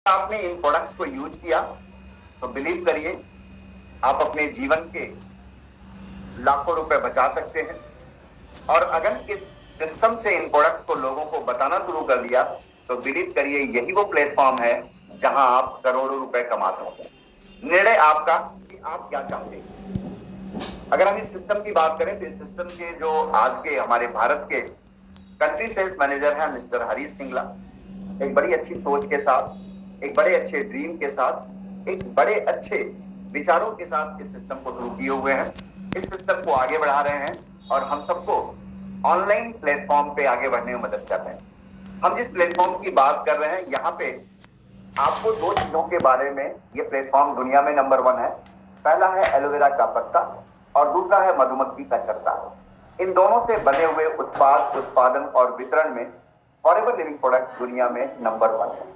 आपने इन प्रोडक्ट्स को यूज किया तो बिलीव करिए आप अपने जीवन के लाखों रुपए बचा सकते हैं। और अगर इस सिस्टम से इन प्रोडक्ट्स को लोगों को बताना शुरू कर दिया तो बिलीव करिए यही वो प्लेटफॉर्म है जहां आप करोड़ों रुपए कमा सकते हैं। निर्णय आपका कि आप क्या चाहते हैं। अगर हम इस सिस्टम की बात करें तो इस सिस्टम के जो आज के हमारे भारत के कंट्री सेल्स मैनेजर हैं मिस्टर हरीश सिंगला, एक बड़ी अच्छी सोच के साथ, एक बड़े अच्छे ड्रीम के साथ, एक बड़े अच्छे विचारों के साथ इस सिस्टम को शुरू किए हुए हैं। इस सिस्टम को आगे बढ़ा रहे हैं और हम सबको ऑनलाइन प्लेटफॉर्म पे आगे बढ़ने में मदद कर रहे हैं। हम जिस प्लेटफॉर्म की बात कर रहे हैं यहाँ पे आपको दो चीजों के बारे में, ये प्लेटफॉर्म दुनिया में नंबर 1 है। पहला है एलोवेरा का पत्ता और दूसरा है मधुमक्खी का छत्ता। इन दोनों से बने हुए उत्पाद, उत्पादन और वितरण में फॉरएवर लिविंग प्रोडक्ट दुनिया में नंबर 1 है।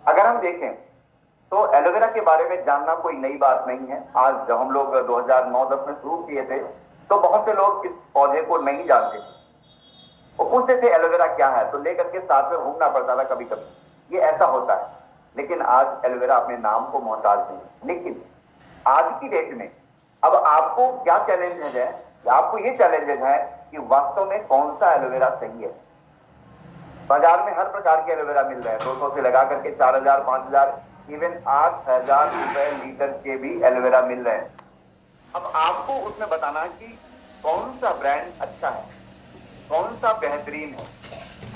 अगर हम देखें तो एलोवेरा के बारे में जानना कोई नई बात नहीं है। आज जब हम लोग 2009-10 में शुरू किए थे तो बहुत से लोग इस पौधे को नहीं जानते थे। वो पूछते थे एलोवेरा क्या है, तो लेकर के साथ में घूमना पड़ता था कभी कभी, ये ऐसा होता है। लेकिन आज एलोवेरा अपने नाम को मोहताज नहीं है। लेकिन आज की डेट में अब आपको क्या चैलेंज है, आपको ये चैलेंजेस है कि वास्तव में कौन सा एलोवेरा सही है। बाजार में हर प्रकार के एलोवेरा मिल रहे हैं, 200 से लगा करके 4000, 5000, इवन 8000 रुपए लीटर के भी एलोवेरा मिल रहे हैं। अब आपको उसमें बताना कि कौन सा ब्रांड अच्छा है, कौन सा बेहतरीन है।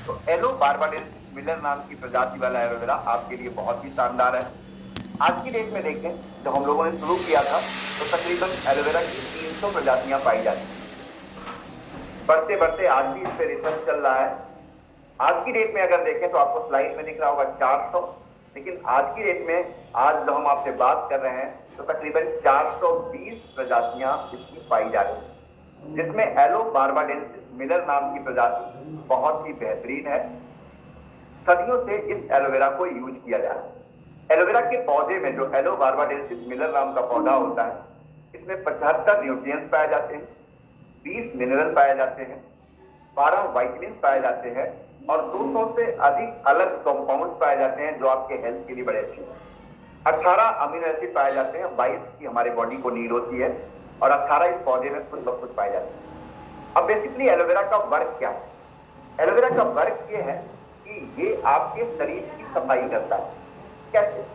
तो एलो बारबाडेंसिस मिलर नाम की प्रजाति वाला एलोवेरा आपके लिए बहुत ही शानदार है। आज की डेट में देखें जब हम लोगों ने शुरू किया था तो तकरीबन एलोवेरा की 300 प्रजातियां पाई जाती हैं। बढ़ते बढ़ते आज भी इस पे रिसर्च चल रहा है। आज की डेट में अगर देखें तो आपको स्लाइड में दिख रहा होगा 400, लेकिन आज की डेट में, आज जब हम आपसे बात कर रहे हैं तो तकरीबन 420 प्रजातियां इसकी पाई जा रही हैं, जिसमें एलो बारबाडेंसिस मिलर नाम की प्रजाति बहुत ही बेहतरीन है। सदियों से इस एलोवेरा को यूज किया जा रहा है। एलोवेरा के पौधे में जो एलो बारबाडेंसिस मिलर नाम का पौधा होता है, इसमें 75 न्यूट्रिएंट्स पाए जाते हैं, 20 मिनरल पाए जाते हैं, 12 वाइटमिन्स पाए जाते हैं और 200 से अधिक अलग कंपाउंड्स पाए जाते हैं जो आपके हेल्थ के लिए बड़े अच्छे हैं। 18 अमीनो एसिड पाए जाते हैं, 22 की हमारे बॉडी को नीड होती है और 18 इस पौधे में खुद ब खुद पाए जाते हैं। अब बेसिकली एलोवेरा का वर्क क्या है? एलोवेरा का वर्क ये है कि ये आपके शरीर की सफाई करता है। कैसे?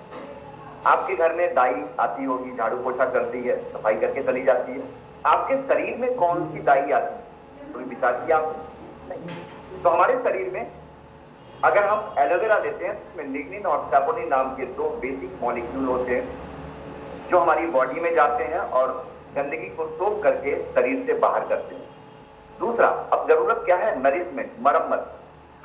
आपके घर में दाई आती होगी, झाड़ू पोछा करती है, सफाई करके चली जाती है। आपके शरीर में कौन सी दाई आती है? कोई विचार किया आपने? नहीं। तो हमारे शरीर में अगर हम एलोवेरा लेते हैं तो उसमें लिग्निन और सैपोनिन नाम के 2 बेसिक मॉलिक्यूल होते हैं जो हमारी बॉडी में जाते हैं और गंदगी को सोख करके शरीर से बाहर करते हैं। दूसरा, अब जरूरत क्या है? नरिशमेंट, मरम्मत।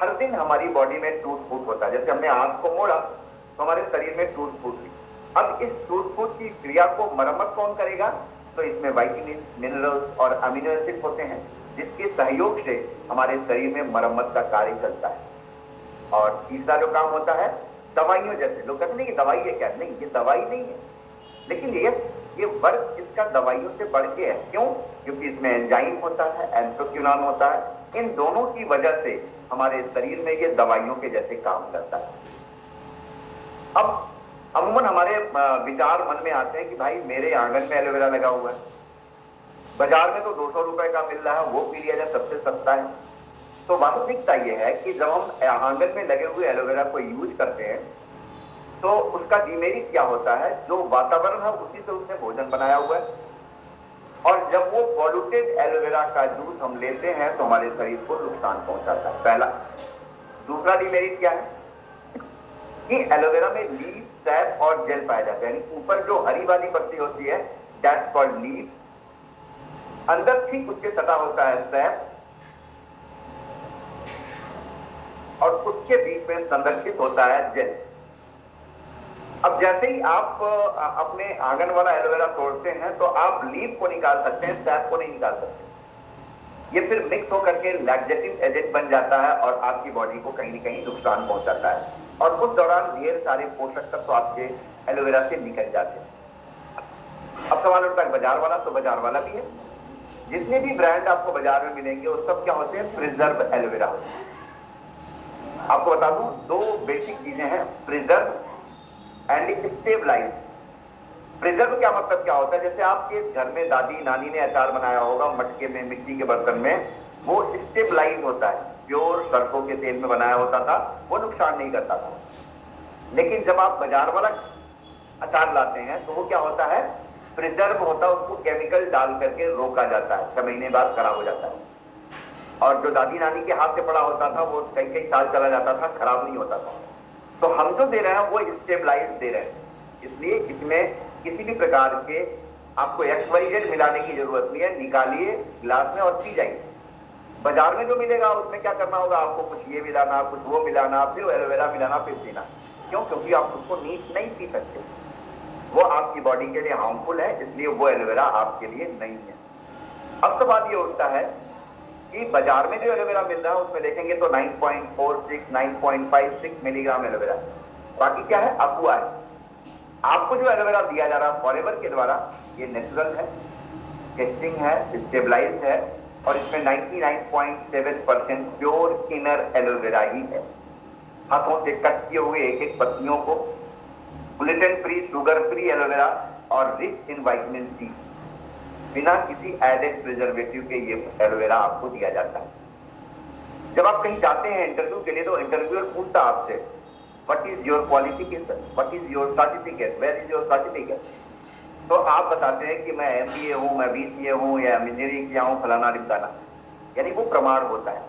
हर दिन हमारी बॉडी में टूट फूट होता है। जैसे हमने आंख को मोड़ा तो हमारे शरीर में टूट फूट हुई। अब इस टूट फूट की क्रिया को मरम्मत कौन करेगा? तो इसमें विटामिन्स, मिनरल्स और अमीनो एसिड्स होते हैं जिसके सहयोग से हमारे शरीर में मरम्मत का कार्य चलता है। और तीसरा जो काम होता है, दवाइयों जैसे, लोग कहते हैं कि दवाई है क्या? नहीं, ये दवाई नहीं है, लेकिन ये वर्क इसका दवाइयों से बढ़ के है। क्यों? क्योंकि इसमें एंजाइम होता है, एंथ्रोक्विनोन होता है। इन दोनों की वजह से हमारे शरीर में ये दवाइयों के जैसे काम करता है। अब अमूमन हमारे विचार मन में आते हैं कि भाई मेरे आंगन में एलोवेरा लगा हुआ है, बाजार में तो 200 रुपए का मिल रहा है, वो पी लिया जाए, सबसे सस्ता है। तो वास्तविकता ये है कि जब हम आंगन में लगे हुए एलोवेरा को यूज करते हैं तो उसका डिमेरिट क्या होता है? जो वातावरण है उसी से उसने भोजन बनाया हुआ है और जब वो पॉल्यूटेड एलोवेरा का जूस हम लेते हैं तो हमारे शरीर को नुकसान पहुंचाता है, पहला। दूसरा डिमेरिट क्या है कि एलोवेरा में लीफ, सैप और जेल पाया जाता है। यानी ऊपर जो हरी वाली पत्ती होती है दैट्स कॉल्ड लीफ, अंदर ठीक उसके सटा होता है सैप और उसके बीच में संरक्षित होता है जेल। अब जैसे ही आप अपने आंगन वाला एलोवेरा तोड़ते हैं तो आप लीफ को निकाल सकते हैं, सैप को नहीं निकाल सकते। ये फिर मिक्स होकर के लैक्सेटिव एजेंट बन जाता है और आपकी बॉडी को कहीं न कहीं नुकसान पहुंचाता है और उस दौरान ढेर सारे पोषक तत्व तो आपके एलोवेरा से निकल जाते हैं। अब सवाल उठता है बाजार वाला, तो बाजार वाला भी है। जितने भी ब्रांड आपको बाजार में मिलेंगे वो सब क्या होते हैं? प्रिजर्व एलोवेरा होते हैं। आपको बता दूं, 2 बेसिक चीजें हैं, प्रिजर्व एंड स्टेबलाइज्ड। प्रिजर्व क्या मतलब क्या होता है, जैसे आपके घर में दादी नानी ने अचार बनाया होगा मटके में, मिट्टी के बर्तन में, वो स्टेबलाइज होता है। प्योर सरसों के तेल में बनाया होता था, वो नुकसान नहीं करता था। लेकिन जब आप बाजार वाला अचार लाते हैं तो वो क्या होता है, प्रिजर्व होता है, उसको केमिकल डाल करके रोका जाता है, 6 महीने बाद खराब हो जाता है। और जो दादी नानी के हाथ से पड़ा होता था वो कई कई साल चला जाता था, खराब नहीं होता था। तो हम जो दे रहे हैं वो स्टेबलाइज दे रहे हैं, इसलिए इसमें किसी भी प्रकार के आपको XYZ मिलाने की जरूरत नहीं है। निकालिए गिलास में और पी जाइए। बाजार में जो मिलेगा उसमें क्या करना होगा, आपको कुछ ये मिलाना, कुछ वो मिलाना, फिर एलोवेरा मिलाना, फिर पीना। क्यों? क्योंकि आप उसको नीट नहीं पी सकते, वो आपकी बॉडी के लिए हार्मफुल है, इसलिए वो एलोवेरा आपके लिए नहीं है। अब सवाल ये उठता है कि बाजार में जो एलोवेरा मिल रहा है उसमें देखेंगे तो 9.46 9.56 मिलीग्राम एलोवेरा, बाकी क्या है, अक्वा है। आपको जो एलोवेरा दिया जा रहा है फॉरएवर के द्वारा, ये नेचुरल है, टेस्टिंग है, स्टेबलाइज्ड है, और इसमें 99.7% प्योर इनर एलोवेरा ही है। हाथों से कट किए हुए एक एक पत्तियों को, gluten free, sugar free aloe vera और रिच इन विटामिन सी, बिना किसी एडेड प्रिजर्वेटिव के ये एलोवेरा आपको दिया जाता है। जब आप कहीं जाते हैं इंटरव्यू के लिए तो इंटरव्यूअर पूछता आपसे, what is your qualification, what is your certificate, where is your certificate. तो आप बताते हैं कि मैं MBA हूं, मैं BCA हूं, या इंजीनियरिंग किया हूं, फलाना ढिमकाना, यानी वो प्रमाण होता है।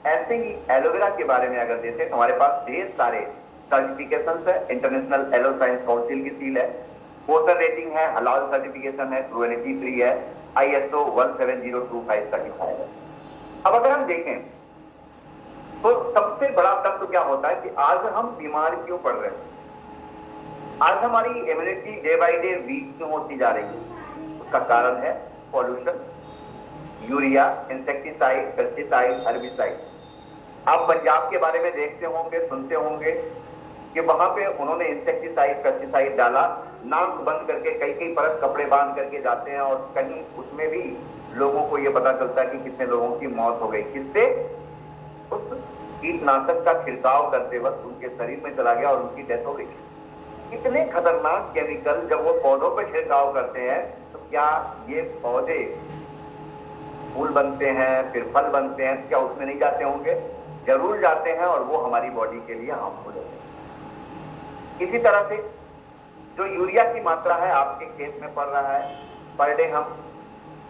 ऐसे ही एलोवेरा के बारे में अगर देखें तो हमारे पास ढेर सारे सर्टिफिकेशंस है। इंटरनेशनल एलो साइंस काउंसिल की सील है, फोसर रेटिंग है, हलाल सर्टिफिकेशन है, क्रुएलिटी फ्री है, ISO 17025 सर्टिफाइड है। अब अगर हम देखें तो सबसे बड़ा तत्व क्या होता है कि आज हम बीमार क्यों पड़ रहे हैं, आज हमारी immunity day by day week क्यों होती जा रही है। उसका कारण है pollution, urea, insecticide, pesticide, herbicide. आप पंजाब के बारे में देखते होंगे, सुनते होंगे कि वहां पे उन्होंने इंसेक्टिसाइड, पेस्टिसाइड डाला, नाक बंद करके कई कई परत कपड़े बांध करके जाते हैं, और कहीं उसमें भी लोगों को यह पता चलता है कि कितने लोगों की मौत हो गई। किससे? उस कीटनाशक का छिड़काव करते वक्त उनके शरीर में चला गया और उनकी डेथ हो गई। इतने खतरनाक केमिकल जब वो पौधों पर छिड़काव करते हैं तो क्या ये पौधे फूल बनते हैं, फिर फल बनते हैं, तो क्या उसमें नहीं जाते होंगे? जरूर जाते हैं, और वो हमारी बॉडी के लिए हार्मफुल होते हैं। इसी तरह से जो यूरिया की मात्रा है आपके खेत में पड़ रहा है, पर डे हम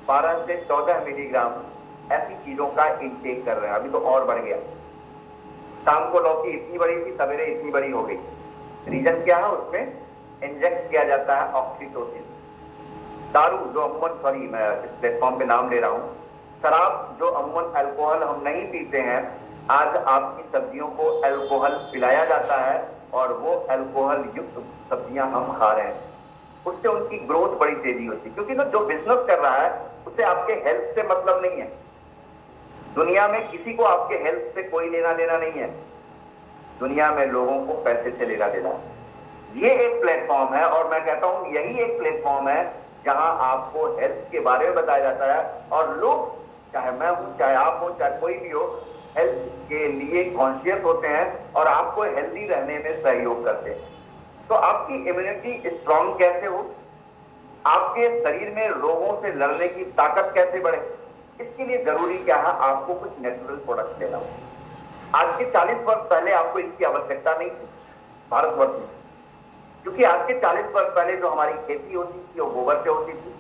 12 से 14 मिलीग्राम ऐसी चीजों का इंटेक कर रहे हैं। अभी तो और बढ़ गया, शाम को लौकी इतनी बड़ी थी, सवेरे इतनी बड़ी हो गई। रीजन क्या है? उसमें इंजेक्ट किया जाता है ऑक्सीटोसिन। दारू जो अमूमन, सॉरी मैं इस प्लेटफॉर्म पे नाम ले रहा हूं, शराब जो अमूमन अल्कोहल हम नहीं पीते हैं, आज आपकी सब्जियों को अल्कोहल पिलाया जाता है और वो अल्कोहल युक्त सब्जियां हम खा रहे हैं। उससे उनकी ग्रोथ बड़ी तेजी होती है, क्योंकि ना जो बिजनेस कर रहा है उसे आपके हेल्थ से मतलब नहीं है। दुनिया में किसी को आपके हेल्थ से कोई लेना देना नहीं है, दुनिया में लोगों को पैसे से लेना देना है। ये एक प्लेटफॉर्म है, और मैं कहता हूं यही एक प्लेटफॉर्म है जहां आपको हेल्थ के बारे में बताया जाता है, और लोग, चाहे मैं हूं, चाहे आप हो, चाहे कोई भी हो, हेल्थ के लिए कॉन्शियस होते हैं और आपको हेल्दी रहने में सहयोग करते हैं। तो आपकी इम्यूनिटी स्ट्रांग कैसे हो, आपके शरीर में रोगों से लड़ने की ताकत कैसे बढ़े, इसके लिए जरूरी क्या है? आपको कुछ नेचुरल प्रोडक्ट्स लेना होगा। आज के 40 वर्ष पहले आपको इसकी आवश्यकता नहीं थी भारतवर्ष में, क्योंकि आज के 40 वर्ष पहले जो हमारी खेती होती थी वो गोबर से होती थी।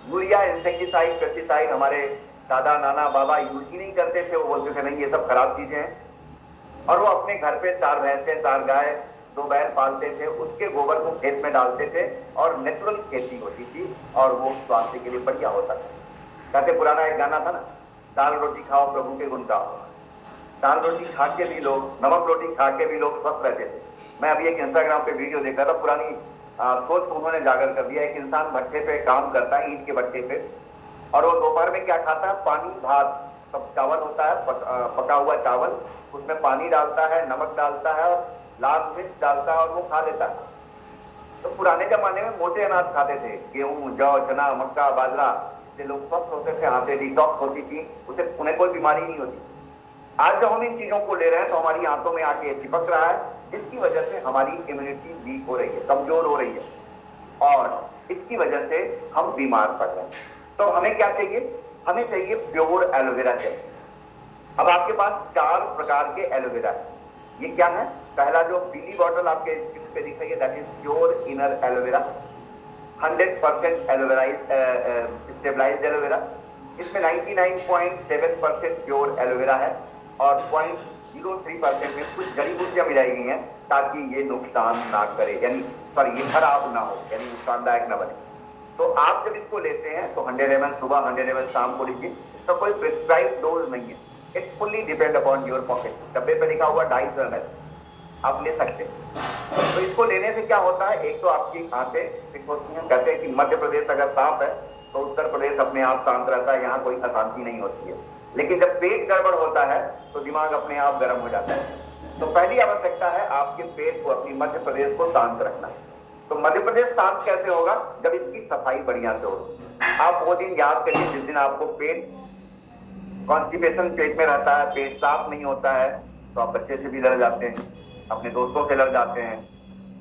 यूरिया, इंसेक्टिसाइड, पेस्टिसाइड हमारे दादा नाना बाबा यूज ही नहीं करते थे। वो बोलते थे नहीं ये सब खराब चीजें हैं, और वो अपने घर पे 4 भैंसें, 4 गाय, 2 बैल पालते थे, उसके गोबर को खेत में डालते थे और नेचुरल खेती होती थी, और वो स्वास्थ्य के लिए बढ़िया होता था। कहते पुराना एक गाना था ना, दाल रोटी खाओ प्रभु के गुण गाओ। दाल रोटी खा के भी लोग, नमक रोटी खा के भी लोग स्वस्थ रहते थे। मैं अभी एक इंस्टाग्राम पे वीडियो देख रहा था, पुरानी सोच को उन्होंने जागर कर दिया। एक इंसान भट्टे पे काम करता है, ईंट के भट्टे पे, और वो दोपहर में क्या खाता है? पानी भात, तब चावल होता है, पका हुआ चावल, उसमें पानी डालता है, नमक डालता है और लाल मिर्च डालता है, और वो खा लेता है। तो पुराने जमाने में मोटे अनाज खाते थे, गेहूं, जौ, चना, मक्का, बाजरा, इससे लोग स्वस्थ होते थे, आंतें डिटॉक्स होती थी, उन्हें कोई बीमारी नहीं होती। आज जब हम इन चीजों को ले रहे हैं तो हमारी आंतों में आके चिपक रहा है, जिसकी वजह से हमारी इम्यूनिटी वीक हो रही है, कमजोर हो रही है और इसकी वजह से हम बीमार पड़ रहे हैं। तो हमें क्या चाहिए? हमें चाहिए प्योर एलोवेरा जेल। अब आपके पास 4 प्रकार के एलोवेरा है। ये क्या है? पहला जो पीली बॉटल आपके स्क्रीन पे दिख रही है, that is pure inner aloe vera, 100% एलोवेराइज स्टेबलाइज्ड एलोवेरा। इसमें 99.7% प्योर एलोवेरा है और 0.03% में कुछ जड़ी बूटियां मिलाई गई हैं ताकि ये नुकसान ना करे, यानी सॉरी ये खराब ना हो, यानी नुकसानदायक ना बने। तो आप जब इसको लेते हैं तो 100 ml सुबह, 100 ml शाम को लीजिए। इसका कोई प्रिस्क्राइब डोज नहीं है, it's fully depend upon your pocket. डब्बे पे लिखा हुआ 250 ml आप ले सकते हैं। तो इसको लेने से क्या होता है? एक तो आपकी आंखें फिट होती हैं। कहते हैं कि मध्य प्रदेश अगर साफ है तो उत्तर प्रदेश अपने आप शांत रहता है, यहाँ कोई अशांति नहीं होती है। लेकिन जब पेट गड़बड़ होता है तो दिमाग अपने आप गर्म हो जाता है। तो पहली आवश्यकता है आपके पेट को, अपनी मध्य प्रदेश को शांत रखना। तो मध्य प्रदेश शांत कैसे होगा? जब इसकी सफाई बढ़िया से होगी। आप वो दिन याद करिए जिस दिन आपको पेट कॉन्स्टिपेशन, पेट में रहता है, पेट साफ नहीं होता है, तो आप बच्चे से भी लड़ जाते हैं, अपने दोस्तों से लड़ जाते हैं,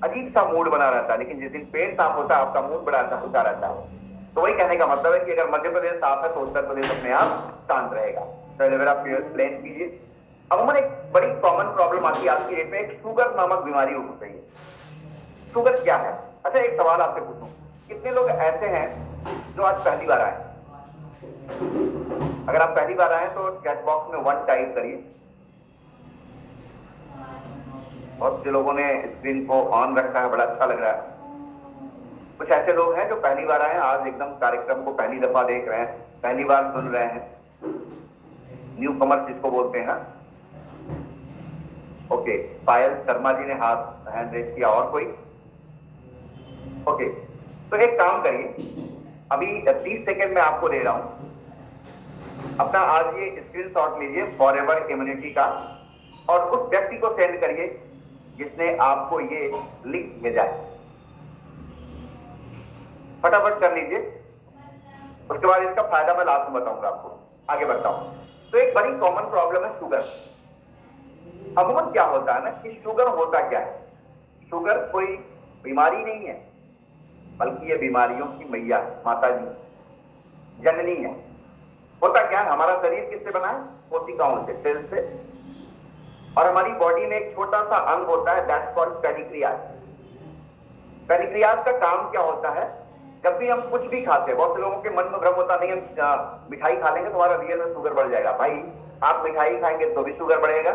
अजीब सा मूड बना रहता है। लेकिन जिस दिन पेट साफ होता है आपका मूड बड़ा अच्छा होता रहता है। तो वही कहने का मतलब है कि अगर मध्य प्रदेश साफ है तो उत्तर प्रदेश अपने आप शांत रहेगा। तो एलोवेरा प्लेन पीजिए। अमूमन एक बड़ी कॉमन प्रॉब्लम आती है आज की डेट में, एक शुगर नामक बीमारी उठ रही है। शुगर क्या है? अच्छा एक सवाल आपसे पूछूं, कितने लोग ऐसे हैं जो आज पहली बार आए? अगर आप पहली बार आए तो चैट बॉक्स में 1 टाइप करिए। बहुत से लोगों ने स्क्रीन को ऑन रखा है, बड़ा अच्छा लग रहा है। कुछ ऐसे लोग हैं जो पहली बार आए, आज एकदम कार्यक्रम को पहली दफा देख रहे हैं, पहली बार सुन रहे हैं, न्यू कमर्स इसको बोलते हैं। ओके, पायल शर्मा जी ने हैंड रेज किया। और कोई? ओके, तो एक काम करिए, अभी 30 सेकेंड में आपको दे रहा हूं। अपना आज ये स्क्रीनशॉट लीजिए फॉरएवर इम्यूनिटी का और उस व्यक्ति को सेंड करिए जिसने आपको ये लिंक भेजा है। फटाफट कर लीजिए, उसके बाद इसका फायदा मैं लास्ट में बताऊंगा आपको। आगे बढ़ता हूं। तो एक बड़ी कॉमन प्रॉब्लम है शुगर। अमूमन क्या होता है ना कि शुगर होता क्या है? शुगर कोई बीमारी नहीं है, बल्कि ये बीमारियों की मैया, माता जी, जननी है। होता क्या है? हमारा शरीर किससे बना है? कोशिकाओं से, सेल्स से। और हमारी बॉडी में एक छोटा सा अंग होता है, दैट्स कॉल्ड पेनिक्रियाज। पेनिक्रियाज का काम क्या होता है? जब भी हम कुछ भी खाते हैं, बहुत से लोगों के मन में भ्रम होता नहीं, हम मिठाई खा लेंगे तो हमारा रियल में शुगर बढ़ जाएगा। भाई, आप मिठाई खाएंगे तो भी शुगर बढ़ेगा,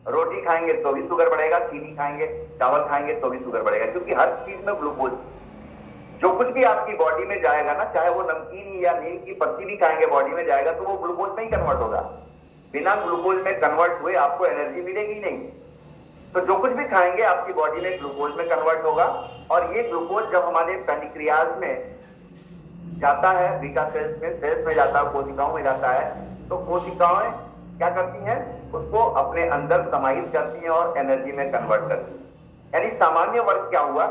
रोटी खाएंगे तो भी शुगर बढ़ेगा, चीनी खाएंगे, चावल खाएंगे तो भी शुगर बढ़ेगा, क्योंकि हर चीज में ग्लूकोज। जो कुछ भी आपकी बॉडी में जाएगा ना, चाहे वो नमकीन या नीम की पत्ती भी खाएंगे बॉडी में जाएगा, तो वो ग्लूकोज में ही कन्वर्ट होगा। बिना ग्लूकोज में कन्वर्ट हुए आपको एनर्जी मिलेगी नहीं। तो जो कुछ भी खाएंगे आपकी बॉडी में ग्लूकोज में कन्वर्ट होगा। और ये ग्लूकोज जब हमारे पेनिक्रियाज में जाता है, बीटा सेल्स में जाता है, कोशिकाओं में जाता है, तो कोशिकाएं क्या करती हैं? उसको अपने अंदर समाहित करती हैं और एनर्जी में कन्वर्ट करती हैं। यानी सामान्य वर्ग क्या हुआ?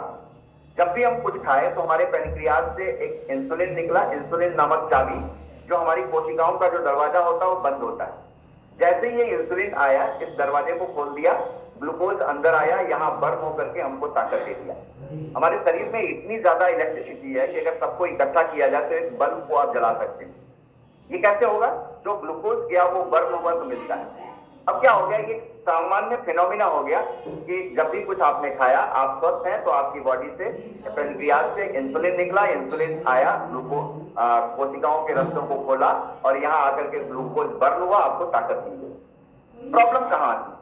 जब भी हम कुछ खाए तो हमारे पेनिक्रियाज से एक इंसुलिन निकला, इंसुलिन नामक चाबी, जो हमारी कोशिकाओं का जो दरवाजा होता है वो बंद होता है। जैसे ही ये इंसुलिन आया, इस दरवाजे को खोल दिया, ग्लूकोज अंदर आया, यहाँ बर्न होकर के हमको ताकत दे दिया। हमारे शरीर में इतनी ज्यादा इलेक्ट्रिसिटी है कि अगर सबको इकट्ठा किया जाए तो एक बल्ब को आप जला सकते हैं। ये कैसे होगा? जो ग्लूकोज गया वो बर्न हुआ तो मिलता है। अब क्या हो गया? ये एक सामान्य फिनोमिना हो गया कि जब भी कुछ आपने खाया, आप स्वस्थ हैं, तो आपकी बॉडी से, पेनक्रियाज से इंसुलिन निकला, इंसुलिन आया, कोशिकाओं के रस्तों को खोला और यहाँ आकर के ग्लूकोज बर्न हुआ, आपको ताकत मिल गई। प्रॉब्लम कहाँ आती है?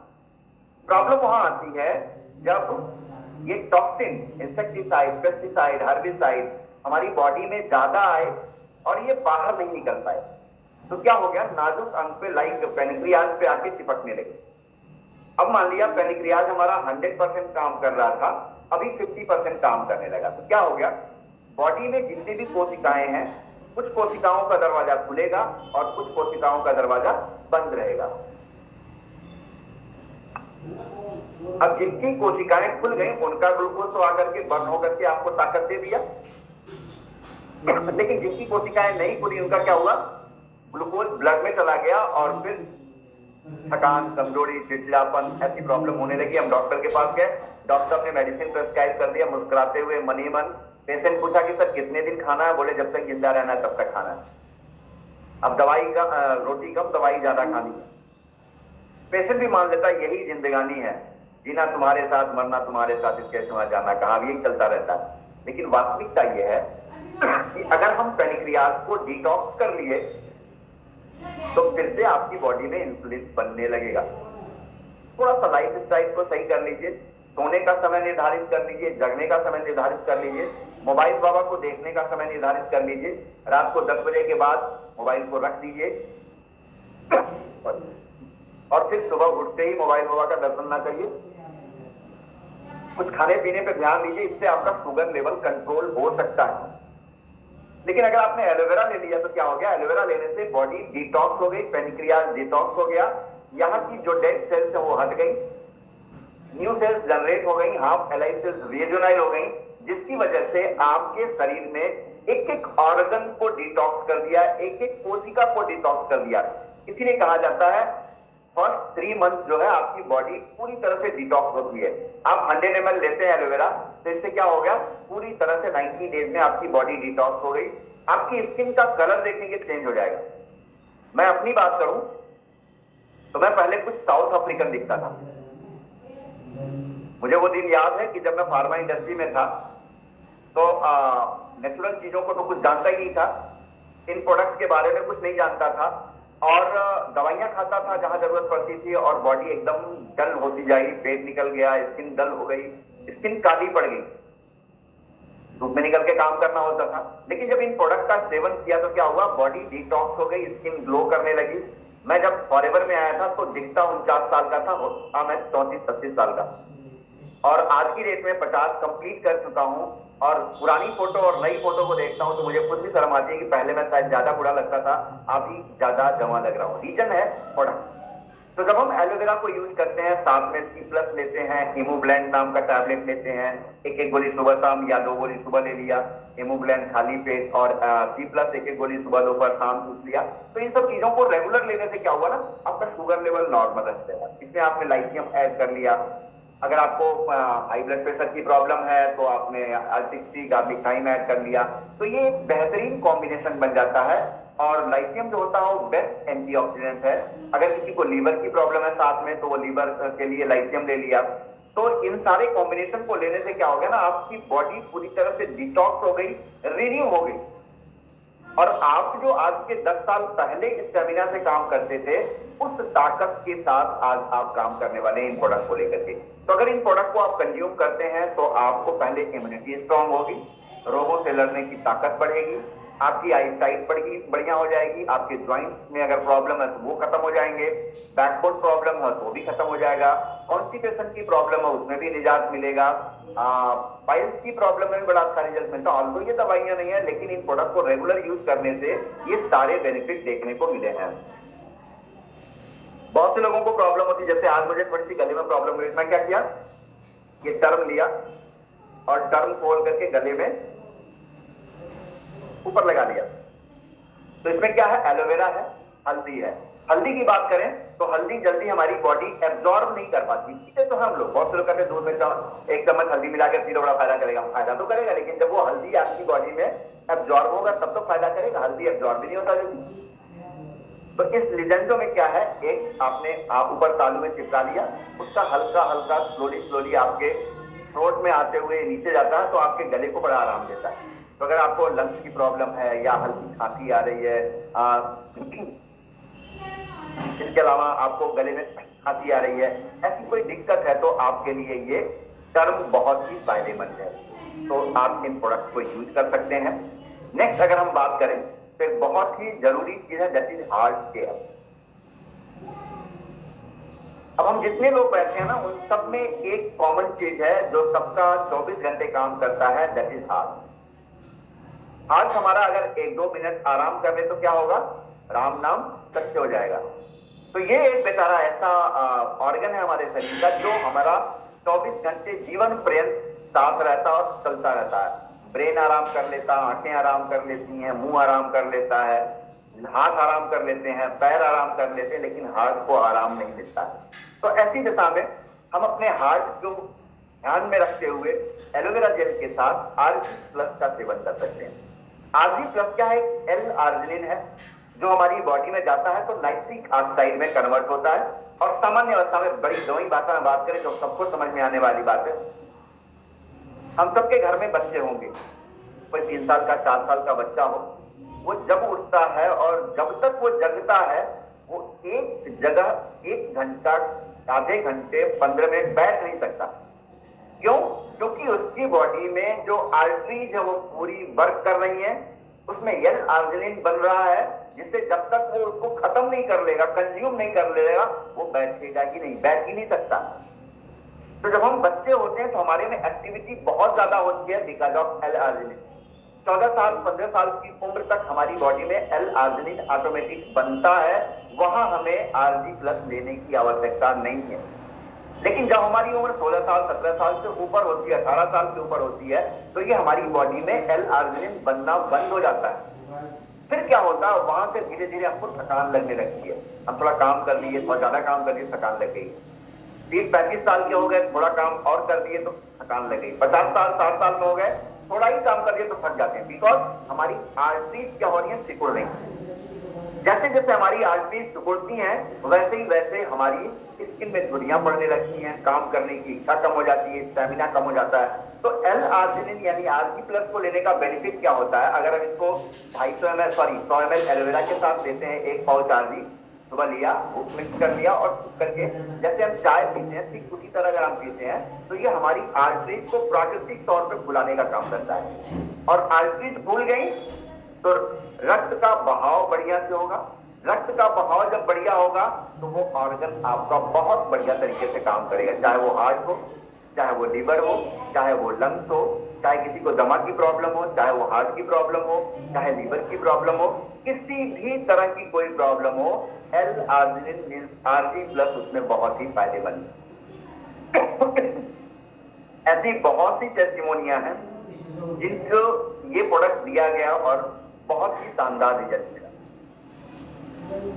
प्रॉब्लम वहां आती है जब ये टॉक्सिन, इंसेक्टिसाइड, पेस्टिसाइड, हर्बिसाइड हमारी बॉडी में ज्यादा आए और ये बाहर नहीं निकल पाए। तो क्या हो गया? नाजुक अंग पे, लाइक पेनिक्रियाज पे आके चिपकने लगे। अब मान लिया पेनिक्रियाज हमारा 100% काम कर रहा था, अभी 50% काम करने लगा। तो क्या हो गया? बॉडी में जितनी भी कोशिकाएं हैं, कुछ कोशिकाओं का दरवाजा खुलेगा और कुछ कोशिकाओं का दरवाजा बंद रहेगा। अब जिनकी कोशिकाएं खुल गई, उनका ग्लूकोज तो आकर के बर्न होकर के आपको ताकत दे दिया, लेकिन जिनकी कोशिकाएं नहीं खुली, उनका क्या हुआ? ग्लूकोज ब्लड में चला गया और फिर थकान, कमजोरी, चिड़चिड़ापन, ऐसी प्रॉब्लम होने लगी। हम डॉक्टर के पास गए, डॉक्टर साहब ने मेडिसिन प्रेस्क्राइब कर दिया। मुस्कुराते हुए मन ही मन पेशेंट पूछा कि सर कितने दिन खाना है? बोले जब तक जिंदा रहना है तब तक खाना है। अब दवाई का रोटी कम, दवाई ज्यादा खानी है। पेशेंट भी मान लेता है यही जिंदगानी है, जीना तुम्हारे साथ, मरना तुम्हारे साथ, इसके सिवा जाना कहाँ, यही चलता रहता है। लेकिन वास्तविकता यह है कि अगर हम पेनक्रियाज को डिटॉक्स कर लिए तो फिर से आपकी बॉडी में इंसुलिन बनने लगेगा। थोड़ा सा लाइफ स्टाइल को सही कर लीजिए, सोने का समय निर्धारित कर लीजिए, जगने का समय निर्धारित कर लीजिए, मोबाइल बाबा को देखने का समय निर्धारित कर लीजिए, रात को 10 बजे के बाद मोबाइल को रख दीजिए और फिर सुबह उठते ही मोबाइल बाबा का दर्शन ना करिए। कुछ खाने पीने पे ध्यान दीजिए, इससे आपका शुगर लेवल कंट्रोल हो सकता है। लेकिन अगर आपने एलोवेरा ले लिया तो क्या हो गया? एलोवेरा लेने से बॉडी डिटॉक्स हो गई, पेनक्रियाज डिटॉक्स हो गया, यहाँ की जो डेड सेल्स है वो हट गई, न्यू सेल्स जनरेट हो गई, हाफ एलाइव सेल्स रीजोनाइल हो गई, जिसकी वजह से आपके शरीर में एक एक ऑर्गन को डिटॉक्स कर दिया, एक एक कोशिका को डिटॉक्स कर दिया। इसीलिए कहा जाता है फर्स्ट 3 मंथ जो है आपकी बॉडी पूरी तरह से डिटॉक्स होती है। आप 100 ml लेते हैं एलोवेरा तो इससे क्या हो गया? पूरी तरह से 90 डेज में आपकी बॉडी डिटॉक्स हो गई। आपकी स्किन का कलर देखेंगे चेंज हो जाएगा। मैं अपनी बात करूं तो मैं पहले कुछ साउथ अफ्रीकन दिखता था। मुझे वो दिन याद है कि जब मैं फार्मा इंडस्ट्री में था तो नेचुरल चीजों को तो कुछ जानता ही नहीं था, इन प्रोडक्ट्स के बारे में कुछ नहीं जानता था और दवाइयां खाता था जहां जरूरत पड़ती थी और बॉडी एकदम डल होती जाएगी, पेट निकल गया, स्किन डल हो गई, स्किन काली पड़ गई, धूप में निकल के काम करना होता था। लेकिन जब इन प्रोडक्ट का सेवन किया तो क्या हुआ? बॉडी डिटॉक्स हो गई, स्किन ग्लो करने लगी। मैं जब फॉरएवर में आया था तो दिखता 49 साल का था, मैं 34-36 साल का, और आज की डेट में 50 कंप्लीट कर चुका हूं। और पुरानी फोटो और नई फोटो को देखता हूं तो मुझे खुद भी शर्म आती है कि पहले मैं शायद ज्यादा बुरा लगता था, अभी ज्यादा जवान लग रहा हूं। रीजन है प्रोडक्ट्स। तो जब हम एलोवेरा को यूज करते हैं, साथ में C+ लेते हैं, इमोब्लेंड नाम का टैबलेट लेते हैं, एक गोली सुबह शाम या 2 गोली सुबह ले लिया, इमोब्लेंड खाली पेट, और C+ एक गोली सुबह दोपहर शाम चूस लिया, तो इन सब चीजों को रेगुलर लेने से क्या हुआ ना, आपका शुगर लेवल नॉर्मल रहता है। इसमें आपने लाइसियम ऐड कर लिया। अगर आपको हाई ब्लड प्रेशर की प्रॉब्लम है तो आपने अल्टिक्सी गार्लिक थाइम ऐड कर लिया, तो ये एक बेहतरीन कॉम्बिनेशन बन जाता है। और लाइसियम जो होता है वो बेस्ट एंटीऑक्सीडेंट है। अगर किसी को लीवर की प्रॉब्लम है साथ में तो वो लीवर के लिए लाइसियम ले लिया। तो इन सारे कॉम्बिनेशन को लेने से क्या हो गया ना, आपकी बॉडी पूरी तरह से डिटॉक्स हो गई, रिन्यू हो गई, और आप जो आज के 10 साल पहले स्टेमिना से काम करते थे उस ताकत के साथ आज आप काम करने वाले हैं इन प्रोडक्ट को लेकर के। तो अगर इन प्रोडक्ट को आप कंज्यूम करते हैं तो आपको पहले इम्यूनिटी स्ट्रांग होगी, रोगों से लड़ने की ताकत बढ़ेगी, आपकी आई साइट बढ़िया हो जाएगी, आपके ज्वाइंट्स में अगर प्रॉब्लम है तो वो खत्म हो जाएंगे, बैकबोन प्रॉब्लम है तो वो भी खत्म हो जाएगा, कॉन्स्टिपेशन की प्रॉब्लम है उसमें भी निजात मिलेगा, पाइल्स की प्रॉब्लम में भी बड़ा अच्छा रिजल्ट मिलता है। ऑल्दो ये दवाइयां नहीं है लेकिन इन प्रोडक्ट को रेगुलर यूज करने से ये सारे बेनिफिट देखने को मिले हैं। बहुत से लोगों को प्रॉब्लम होती है, जैसे आज मुझे थोड़ी सी गले में प्रॉब्लम हुई, मैं क्या किया, ये टर्म लिया और टर्म खोल करके गले में ऊपर लगा लिया। तो इसमें क्या है, एलोवेरा है, हल्दी है। हल्दी की बात करें तो हल्दी जल्दी हमारी बॉडी एब्जॉर्ब नहीं कर पाती। पीते तो हम लोग, बहुत से लोग कहते हैं दूध में 1 चम्मच हल्दी मिलाकर पी लो बड़ा फायदा करेगा। फायदा तो करेगा लेकिन जब वो हल्दी आपकी बॉडी में एब्जॉर्ब होगा तब तो फायदा करेगा, हल्दी एब्जॉर्ब भी नहीं होता जल्दी। तो इस लिजेंजो में क्या है, एक आप ऊपर तालू में चिपका लिया, उसका हल्का हल्का स्लोली आपके थ्रोट में आते हुए नीचे जाता है तो आपके गले को बड़ा आराम देता है। तो अगर आपको लंग्स की प्रॉब्लम है या हल्की खांसी आ रही है, इसके अलावा आपको गले में खांसी आ रही है, ऐसी कोई दिक्कत है तो आपके लिए ये टर्म बहुत ही फायदेमंद है। तो आप इन प्रोडक्ट्स को यूज कर सकते हैं। नेक्स्ट अगर हम बात करें तो एक बहुत ही जरूरी चीज है, दैट इज हार्ट केयर। अब हम जितने लोग बैठे हैं ना उन सब में एक कॉमन चीज है जो सबका 24 घंटे काम करता है, दैट इज हार्ट। हार्ट हमारा अगर 1-2 मिनट आराम कर ले तो क्या होगा, राम नाम सत्य हो जाएगा। तो ये एक बेचारा ऐसा ऑर्गन है हमारे शरीर का जो हमारा 24 घंटे जीवन पर्यंत साथ रहता है और चलता रहता है। ब्रेन आराम कर लेता, आंखें आराम कर लेती हैं, मुंह आराम कर लेता है, हाथ आराम कर लेते हैं, पैर आराम कर लेते हैं, लेकिन हार्ट को आराम नहीं मिलता है। तो ऐसी दिशा में हम अपने हार्ट को ध्यान में रखते हुए एलोवेरा जेल के साथ आरजी प्लस का सेवन कर सकते हैं। आरजी प्लस क्या है? एल आर्जिनिन है जो हमारी बॉडी में जाता है तो नाइट्रिक ऑक्साइड में कन्वर्ट होता है, और सामान्य अवस्था में, बड़ी जोई भाषा में बात करें जो सबको समझ में आने वाली बात है, हम सबके घर में बच्चे होंगे, कोई 3 साल का 4 साल का बच्चा हो, वो जब उठता है और जब तक वो जगता है वो एक जगह 1 घंटा, आधे घंटे, 15 मिनट बैठ नहीं सकता। क्यों? क्योंकि उसकी बॉडी में जो आर्टरीज है वो पूरी वर्क कर रही है, उसमें एल आर्जिनिन बन रहा है, जिससे जब तक वो उसको खत्म नहीं कर लेगा, कंज्यूम नहीं कर लेगा, वो बैठेगा ही नहीं, बैठ ही नहीं सकता। तो जब हम बच्चे होते हैं तो हमारे में एक्टिविटी बहुत ज्यादा होती है बिकॉज ऑफ एल आर्जिनिन। 14 साल 15 साल की उम्र तक हमारी बॉडी में एल आर्जिनिन ऑटोमेटिक बनता है, वहां हमें आरजी प्लस लेने की आवश्यकता नहीं है। लेकिन जब हमारी उम्र 16 साल 17 साल से ऊपर होती है, 18 साल के ऊपर होती है, तो ये हमारी बॉडी में एल आर्जिनिन बनना बंद हो जाता है। फिर क्या होता है? वहां से धीरे धीरे हमको थकान लगने लगती है। हम थोड़ा काम कर लिए, थोड़ा ज्यादा काम कर लिए, थकान लग गई। 30-35 साल के हो गए, थोड़ा काम और कर दिए तो थकान लग गई। 50 साल 60 साल में हो गए, थोड़ा ही काम कर दिए तो थक जाते हैं, बिकॉज हमारी आर्टरीज क्या हो रही है? सिकुड़ रही है। जैसे जैसे हमारी आर्टरीज सिकुड़ती हैं वैसे हमारी स्किन में झुर्रियां पड़ने लगती हैं, काम करने की इच्छा कम हो जाती है, स्टेमिना कम हो जाता है। तो एल आर्जिनिन यानी आरजी प्लस को लेने का बेनिफिट क्या होता है? अगर हम इसको 100 ml एलोवेरा के साथ लेते हैं, 1 पाउच आरजी सुबह लिया, मिक्स कर लिया और सूख करके, जैसे हम चाय पीते हैं ठीक उसी तरह अगर हम पीते हैं तो ये हमारी आर्टरीज को प्राकृतिक तौर पे फुलाने का काम करता है। और आर्टरीज फूल गई तो रक्त का बहाव बढ़िया से होगा। रक्त का बहाव जब बढ़िया होगा तो वो ऑर्गन आपका बहुत बढ़िया तरीके से काम करेगा, चाहे वो हार्ट हो, चाहे वो लीवर हो, चाहे वो लंग्स हो, चाहे किसी को दमा की प्रॉब्लम हो, चाहे वो हार्ट की प्रॉब्लम हो, चाहे लीवर की प्रॉब्लम हो, किसी भी तरह की कोई प्रॉब्लम हो, L arginine means RG plus उसमें बहुत ही फायदेमंद है। ऐसी बहुत सी टेस्टिमोनियां हैं जिनको ये प्रोडक्ट दिया गया और बहुत ही शानदार रिजल्ट मिला।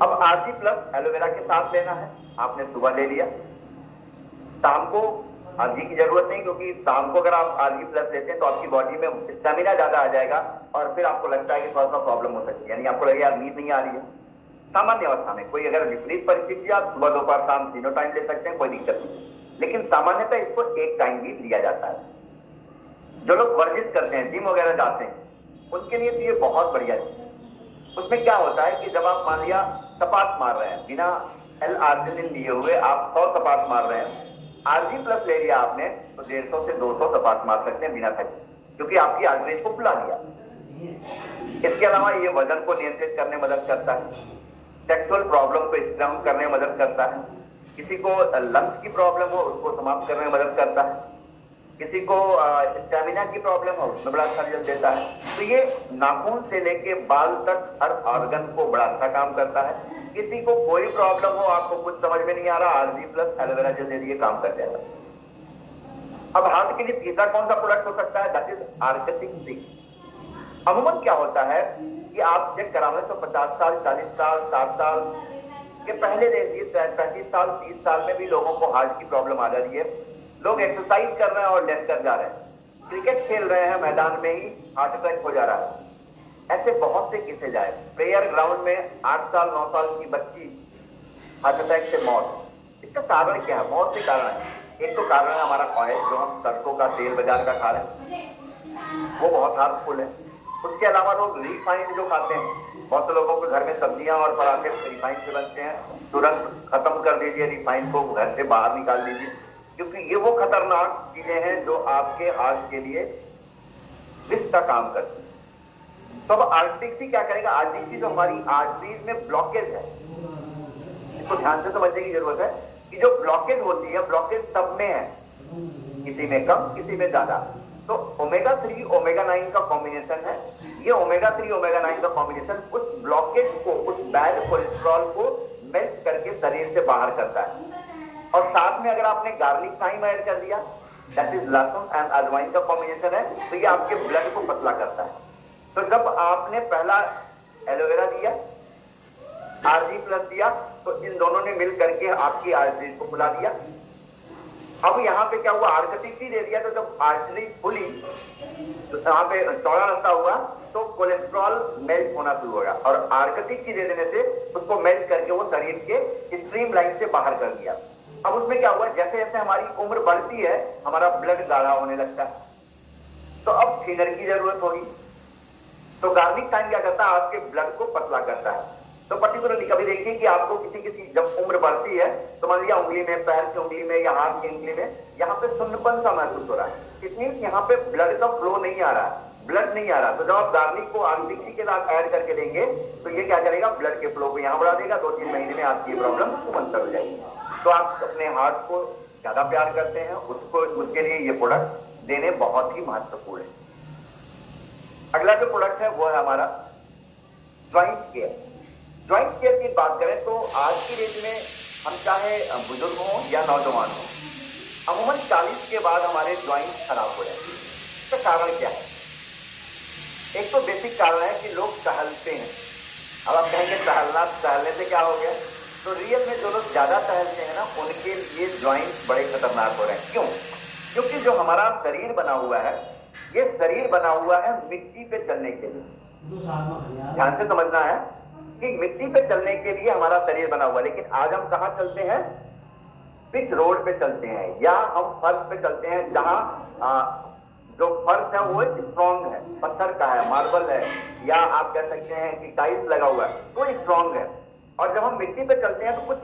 अब आरजी प्लस एलोवेरा के साथ लेना है, आपने सुबह ले लिया, शाम को आरजी की जरूरत नहीं, क्योंकि शाम को अगर आप आरजी प्लस लेते हैं तो आपकी बॉडी में स्टेमिना ज्यादा आ जाएगा और फिर आपको लगता है कि थोड़ा सा प्रॉब्लम हो सकती है, यानी आपको लगेगा यार नींद नहीं आ रही है। सामान्य अवस्था में कोई अगर विपरीत परिस्थिति, आप सुबह दोपहर शाम तीनों टाइम ले सकते हैं, कोई दिक्कत नहीं। लेकिन सामान्यतः इसको एक टाइम भी लिया जाता है। जो लोग वर्जिश करते हैं, जिम वगैरह जाते हैं, उनके लिए तो ये बहुत बढ़िया है। उसमें क्या होता है कि जब आप मान लिया सपाट मार रहे हैं, बिना एल आर्जिनिन लिए हुए आप 100 सपाट मार रहे हैं, आरजी प्लस ले लिया आपने तो 150 से 200 सपाट मार सकते हैं बिना थके, क्योंकि आपकी आर्टरीज को फुला दिया। इसके अलावा ये वजन को नियंत्रित करने में मदद करता है, सेक्सुअल प्रॉब्लम को स्ट्रांग करने में मदद करता है, किसी को लंग्स की प्रॉब्लम हो उसको समाप्त करने में मदद करता है, किसी को स्टेमिना की प्रॉब्लम हो उसमें बड़ा अच्छा रिजल्ट देता है। तो ये नाखून से लेके बाल तक हर ऑर्गन को बड़ा अच्छा काम करता है। किसी को कोई प्रॉब्लम हो, आपको कुछ समझ में नहीं आ रहा, आरजी प्लस एलोवेरा जेल ले लिए काम कर जाएगा। अब हार्ट के लिए तीसरा कौन सा प्रोडक्ट हो सकता है? दैट इज आर्केटिक सी। अमूमन क्या होता है कि आप चेक करावें तो 50 साल 40 साल 60 साल के पहले देखिए 35 साल 30 साल में भी लोगों को हार्ट की प्रॉब्लम आ जा रही है। लोग एक्सरसाइज कर रहे हैं और डेथ कर जा रहे हैं, क्रिकेट खेल रहे हैं मैदान में ही हार्ट अटैक हो जा रहा है। ऐसे बहुत से किस्से जाए, प्रेयर ग्राउंड में 8 साल 9 साल की बच्ची हार्ट अटैक से मौत। इसका कारण क्या है? बहुत से कारण है। एक तो कारण है हमारा ऑयल, जो हम सरसों का तेल बाजार का खा रहे हैं, वो बहुत हार्मफुल है। उसके अलावा लोग रिफाइंड जो खाते हैं, बहुत से लोगों के घर में सब्जियां और पराठे रिफाइंड से बनते हैं, तुरंत खत्म कर दीजिए रिफाइंड को, घर से बाहर निकाल दीजिए, क्योंकि ये वो खतरनाक चीजें हैं जो आपके हार्ट के लिए विष का काम करती है। तो अब आर्टरीज क्या करेगा? आर्टरीज जो हमारी आर्टरीज में ब्लॉकेज है, इसको ध्यान से समझने की जरूरत है कि जो ब्लॉकेज होती है, ब्लॉकेज सब में है, किसी में कम किसी में ज्यादा। तो ओमेगा 3 ओमेगा 9 का कॉम्बिनेशन है। ये ओमेगा 3 ओमेगा 9 का कॉम्बिनेशन उस ब्लॉकेज को, उस बैड कोलेस्ट्रॉल को मेल्ट करके शरीर से बाहर करता है। और साथ में अगर आपने गार्लिक थाइम ऐड कर दिया, दैट इज लहसुन एंड अजवाइन का कॉम्बिनेशन है, तो ये आपके ब्लड को पतला करता है। तो जब आपने पहला एलोवेरा दिया, Rg+ दिया तो इन दोनों ने मिल करके आपकी आर्टरीज को फुला दिया। अब यहाँ पे क्या हुआ, R-C दे दिया तो जब आर्टरी खुली, यहाँ पे चौड़ा रास्ता हुआ तो कोलेस्ट्रॉल मेल्ट होना शुरू हो गया और R-C दे देने से उसको मेल्ट करके वो शरीर के स्ट्रीम लाइन से बाहर कर दिया। अब उसमें क्या हुआ, जैसे जैसे हमारी उम्र बढ़ती है हमारा ब्लड गाढ़ा होने लगता है, तो अब थिनर की जरूरत होगी। तो गार्लिक टाइम क्या करता है, आपके ब्लड को पतला करता है। तो पर्टिकुलरली कभी देखिए कि आपको किसी जब उम्र बढ़ती है तो मान लिया उंगली में, पैर की उंगली में या हाथ की उंगली में यहाँ पे सुन्नपन सा महसूस हो रहा है, इट मींस यहाँ पे ब्लड का फ्लो नहीं आ रहा है, ब्लड नहीं आ रहा। तो जब आप गार्लिक को आर्टिफी के साथ ऐड करके देंगे तो ये क्या करेगा, ब्लड के फ्लो को यहाँ बढ़ा देगा। 2-3 महीने में आपकी प्रॉब्लम छूमंतर हो जाएगी। तो आप अपने हार्ट को ज्यादा प्यार करते हैं, उसके लिए ये प्रोडक्ट देने बहुत ही महत्वपूर्ण है। अगला जो प्रोडक्ट है वो है हमारा ज्वाइंट केयर। ज्वाइंट केयर की बात करें तो आज की डेट में हम चाहे बुजुर्ग हों या नौजवान हों, अमूमन 40 के बाद हमारे ज्वाइंट खराब हो जाते हैं। इसका कारण क्या है? एक तो बेसिक कारण है कि लोग टहलते हैं। अब आप कहेंगे टहलने से क्या हो गया, तो रियल में जो लोग ज्यादा टहलते हैं ना उनके लिए ज्वाइंट बड़े खतरनाक हो रहे हैं। क्यों? क्योंकि जो हमारा शरीर बना हुआ है, ये शरीर बना हुआ है मिट्टी पे चलने के लिए। ध्यान से समझना है कि मिट्टी पे चलने के लिए हमारा शरीर बना हुआ है, लेकिन आज हम कहाँ चलते हैं, पिच रोड पे चलते हैं या हम फर्श पे चलते हैं, जहां जो फर्श है वो स्ट्रॉन्ग है, पत्थर का है, मार्बल है, या आप कह सकते हैं कि टाइल्स लगा हुआ है वो स्ट्रॉन्ग है। और जब हम मिट्टी पे चलते हैं तो कुछ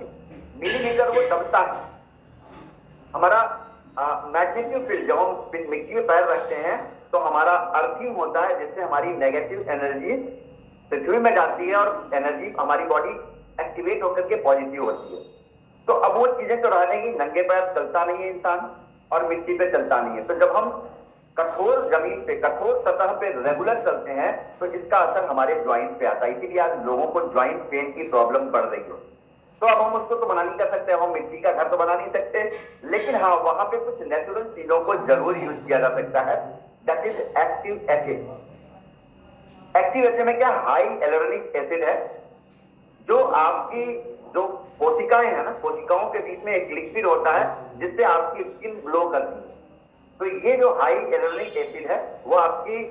मिलीमीटर वो दबता है। हमारा मैग्नेटिक फील्ड, जब हम मिट्टी में पैर रखते हैं तो हमारा अर्थिंग होता है, जिससे हमारी नेगेटिव एनर्जी पृथ्वी में जाती है और एनर्जी हमारी बॉडी एक्टिवेट होकर के पॉजिटिव होती है। तो अब वो चीजें तो रहने की, नंगे पैर चलता नहीं है इंसान और मिट्टी पे चलता नहीं है। तो जब हम कठोर जमीन पे, कठोर सतह पे रेगुलर चलते हैं तो इसका असर हमारे ज्वाइंट पे आता है। इसीलिए आज लोगों को ज्वाइंट पेन की प्रॉब्लम बढ़ रही हो। तो अब हम उसको तो बना नहीं कर सकते, हम मिट्टी का घर तो बना नहीं सकते, लेकिन हाँ वहां पे कुछ नेचुरल चीजों को जरूर यूज किया जा सकता है। That is active HA। Active HA में क्या, हाई एलोरेनिक एसिड है, जो आपकी जो कोशिकाएं हैं ना, कोशिकाओं के बीच में एक लिक्विड होता है जिससे आपकी स्किन ग्लो करती है। तो ये जो हाई एलोरेनिक एसिड है वो आपकी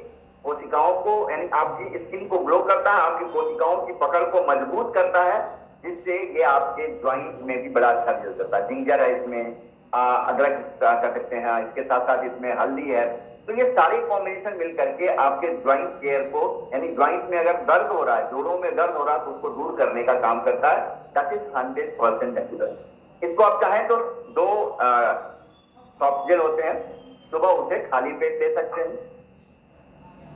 कोशिकाओं को, यानी आपकी स्किन को ग्लो करता है, आपकी कोशिकाओं की पकड़ को मजबूत करता है, जिससे ये आपके ज्वाइंट में भी बड़ा अच्छा रिजल्ट करता है। जिंजर है इसमें, अदरक कर सकते हैं, इसके साथ साथ इसमें हल्दी है। तो ये सारे कॉम्बिनेशन मिल करके आपके ज्वाइंट केयर को, यानी ज्वाइंट में अगर दर्द हो रहा है, जोड़ों में दर्द हो रहा है, तो उसको दूर करने का काम करता है। That is 100% natural. इसको आप चाहें तो 2 सॉफ्ट जेल होते हैं, सुबह उठे खाली पेट ले सकते हैं।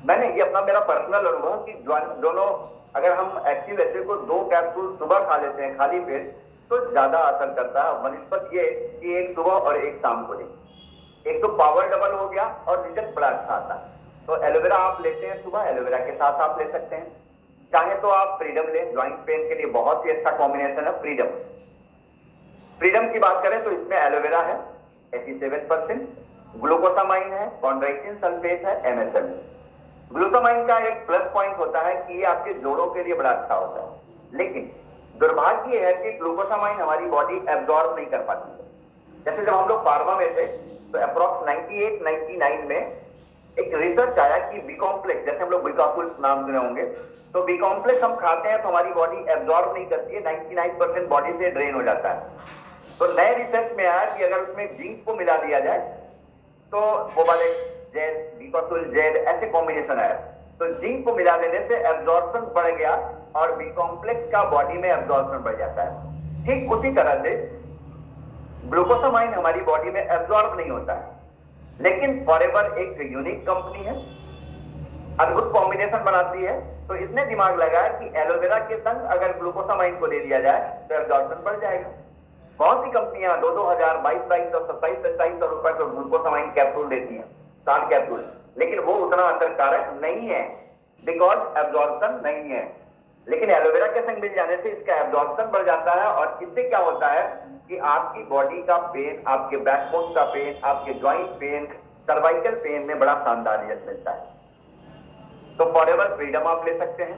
मैंने ये अपना मेरा पर्सनल अनुभव कि दोनों, अगर हम एक्टिव HA को 2 कैप्सूल सुबह खा लेते हैं खाली पेट तो ज्यादा असर करता है वनिस्पत ये कि एक सुबह और एक शाम को लें। एक तो पावर डबल हो गया और रिजल्ट बड़ा अच्छा आता है। तो एलोवेरा आप लेते हैं सुबह, एलोवेरा के साथ आप ले सकते हैं। चाहे तो आप फ्रीडम लें, ज्वाइंट पेन के लिए बहुत ही अच्छा कॉम्बिनेशन है फ्रीडम। फ्रीडम की बात करें तो इसमें एलोवेरा है 87%, ग्लूकोसामाइन है, कॉन्ड्राइटिन सल्फेट है, MSM। ग्लूकोसामाइन का एक प्लस पॉइंट होता है कि ये आपके जोड़ों के लिए बड़ा अच्छा होता है, लेकिन दुर्भाग्य है कि ग्लूकोसामाइन हमारी बॉडी एब्जॉर्ब नहीं कर पाती है। जैसे जब हम लोग फार्मा में थे तो अप्रॉक्स 98-99 में एक रिसर्च आया कि बी कॉम्प्लेक्स, जैसे हम लोग बिकाफुल नाम सुने होंगे, तो बी कॉम्प्लेक्स हम खाते हैं तो हमारी बॉडी एब्जॉर्ब नहीं करती है, 99% बॉडी से ड्रेन हो जाता है। तो नए रिसर्च में आया कि अगर उसमें जिंक को मिला दिया जाए तो कोबालेक्स जेड, बिकाफुल जेड ऐसे कॉम्बिनेशन आया, तो जिंक को मिला देने से एब्जॉर्प्शन बढ़ गया और बी कॉम्प्लेक्स का बॉडी में एब्जॉर्प्शन बढ़ जाता है। ठीक उसी तरह से ग्लूकोसामाइन हमारी बॉडी में एब्जॉर्ब नहीं होता है, लेकिन फॉरएवर एक यूनिक कंपनी है, अद्भुत कॉम्बिनेशन बनाती है। तो इसने दिमाग लगाया कि एलोवेरा के संग अगर ग्लूकोसामाइन को दे दिया जाए तो एब्जॉर्प्शन बढ़ जाएगा। बहुत सी कंपनियां 2-2000, 2200, 2700 रुपए पर ग्लूकोसामाइन कैप्सूल देती हैं, 60 कैप्सूल, लेकिन वो उतना असरकारक नहीं है बिकॉज एब्जॉर्प्शन नहीं है। लेकिन एलोवेरा के संग मिल जाने से इसका एब्जॉर्प्शन बढ़ जाता है और इससे क्या होता है कि आपकी बॉडी का पेन, आपके बैकबोन का पेन, आपके ज्वाइंट पेन, सर्वाइकल पेन में बड़ा शानदार रिजल्ट मिलता है। तो फॉरएवर फ्रीडम आप ले सकते हैं।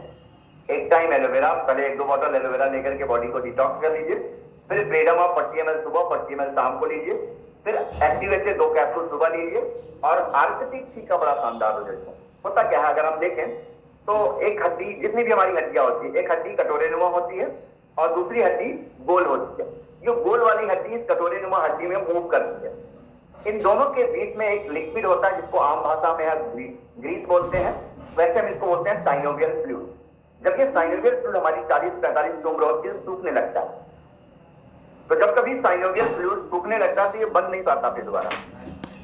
एक टाइम एलोवेरा, पहले 1-2 बॉटल एलोवेरा लेकर के बॉडी को डिटॉक्स कर लीजिए। फिर फ्रीडम ऑफ 40 ml सुबह, 40 ml शाम को लीजिए। फिर एक्टिव एच 2 कैप्सूल सुबह लीजिए। और आर्कटिक सी का बड़ा शानदार रिजल्ट होता क्या है, अगर हम देखें तो एक हड्डी, जितनी भी हमारी हड्डियां होती है, एक हड्डी कटोरे नुमा होती है और दूसरी हड्डी गोल होती है। जो गोल वाली हड्डी इस कटोरे नुमा हड्डी में मूव करती है। इन दोनों के बीच में एक लिक्विड होता है जिसको आम भाषा में हम ग्रीस बोलते हैं, वैसे हम इसको बोलते हैं साइनोवियल फ्लूइड। जब ये साइनोवियल फ्लूइड हमारी 40-45 की उम्र होती है, सूखने लगता है। तो जब कभी साइनोवियल फ्लूइड सूखने लगता है तो ये बन नहीं पाता फिर दोबारा,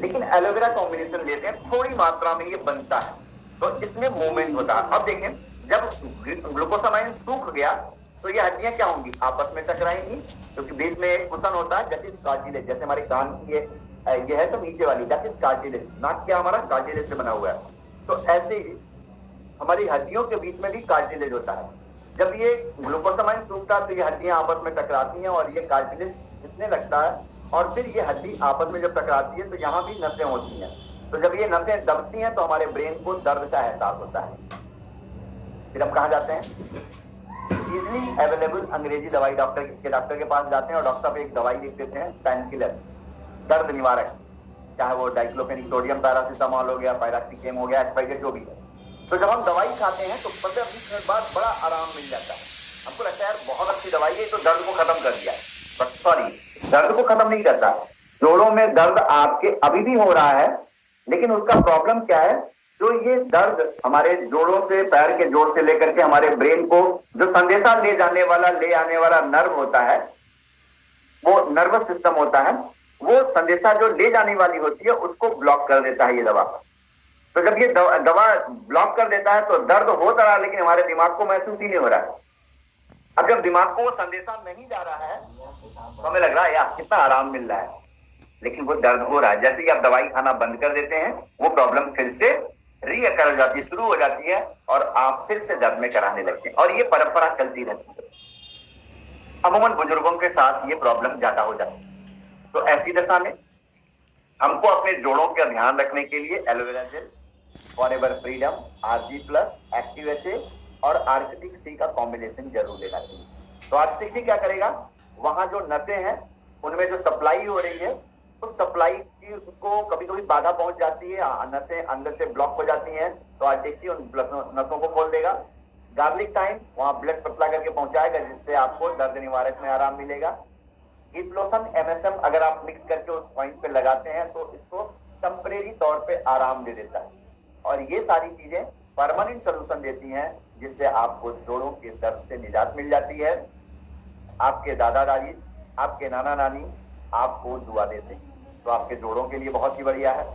लेकिन एलोवेरा कॉम्बिनेशन लेते हैं, थोड़ी मात्रा में ये बनता है, तो इसमें मूवमेंट होता है। अब देखें, जब ग्लूकोसामाइन सूख गया तो ये हड्डियां क्या होंगी, आपस में टकराएंगी, क्योंकि बीच में एक कुशन होता है दैट इज कार्टिलेज। जैसे हमारे कान की ये है तो नीचे वाली दैट इज कार्टिलेज, नाक क्या हमारा कार्टिलेज से बना हुआ है। तो ऐसे ही हमारी हड्डियों के बीच में भी कार्टिलेज होता है। जब ये ग्लूकोसामाइन सूखता है तो ये हड्डियां आपस में टकराती हैं और ये कार्टिलेज घिसने लगता है, और फिर ये हड्डी आपस में जब टकराती है तो यहाँ भी नसें होती हैं। तो जब ये नसें दबती हैं तो हमारे ब्रेन को दर्द का एहसास होता है। फिर हम कहाँ जाते हैं, इजिली अवेलेबल अंग्रेजी दवाई डॉक्टर के पास जाते हैं और डॉक्टर साहब एक दवाई लिख देते हैं, पेन किलर, दर्द निवारक, चाहे वो डाइक्लोफेनिक सोडियम पैरासिटामोल हो गया, पायरॉक्सिकेम हो गया, एक्सवाइजेड जो भी है। तो जब हम दवाई खाते हैं तो 15-20 मिनट बाद बड़ा आराम मिल जाता है। हमको लगता है यार बहुत अच्छी दवाई है, तो दर्द को खत्म कर दिया, बट सॉरी, दर्द को खत्म नहीं करता। जोड़ों में दर्द आपके अभी भी हो रहा है, लेकिन उसका प्रॉब्लम क्या है, जो ये दर्द हमारे जोड़ों से, पैर के जोड़ से लेकर के हमारे ब्रेन को जो संदेशा ले आने वाला नर्व होता है, वो नर्वस सिस्टम होता है, वो संदेशा जो ले जाने वाली होती है उसको ब्लॉक कर देता है ये दवा। तो जब ये दवा ब्लॉक कर देता है तो दर्द होता रहा, लेकिन हमारे दिमाग को महसूस ही नहीं हो रहा है। अब जब दिमाग को वो संदेशा नहीं जा रहा है तो हमें लग रहा है यार कितना आराम मिल रहा है, लेकिन वो दर्द हो रहा है। जैसे ही आप दवाई खाना बंद कर देते हैं, वो प्रॉब्लम फिर से रीअकर हो जाती है, शुरू हो जाती है, और आप फिर से दर्द में कराने लगते हैं, और ये परंपरा चलती रहती है। अमूमन बुजुर्गों के साथ ये प्रॉब्लम ज्यादा हो जाती है। तो ऐसी दशा में हमको अपने जोड़ों का ध्यान रखने के लिए aloe vera gel, forever freedom, RG+, active HA और आर्कटिक सी का कॉम्बिनेशन जरूर लेना चाहिए। तो आर्कटिक सी क्या करेगा, वहां जो नसें हैं उनमें जो सप्लाई हो रही है, उस सप्लाई को कभी कभी बाधा पहुंच जाती है, नसें अंदर से ब्लॉक हो जाती हैं, तो आर्कटिक सी उन नसों को खोल देगा। गार्लिक टाइम वहां ब्लड पतला करके पहुंचाएगा, जिससे आपको दर्द निवारक में आराम मिलेगा। हीट लोशन, MSM अगर आप मिक्स करके उस पॉइंट पे लगाते हैं तो इसको टेम्परेरी तौर पे आराम दे देता है, और ये सारी चीजें परमानेंट सोल्यूशन देती हैं, जिससे आपको जोड़ों के दर्द से निजात मिल जाती है। आपके दादा दादी, आपके नाना नानी आपको दुआ देते हैं, तो आपके जोड़ों के लिए बहुत ही बढ़िया है।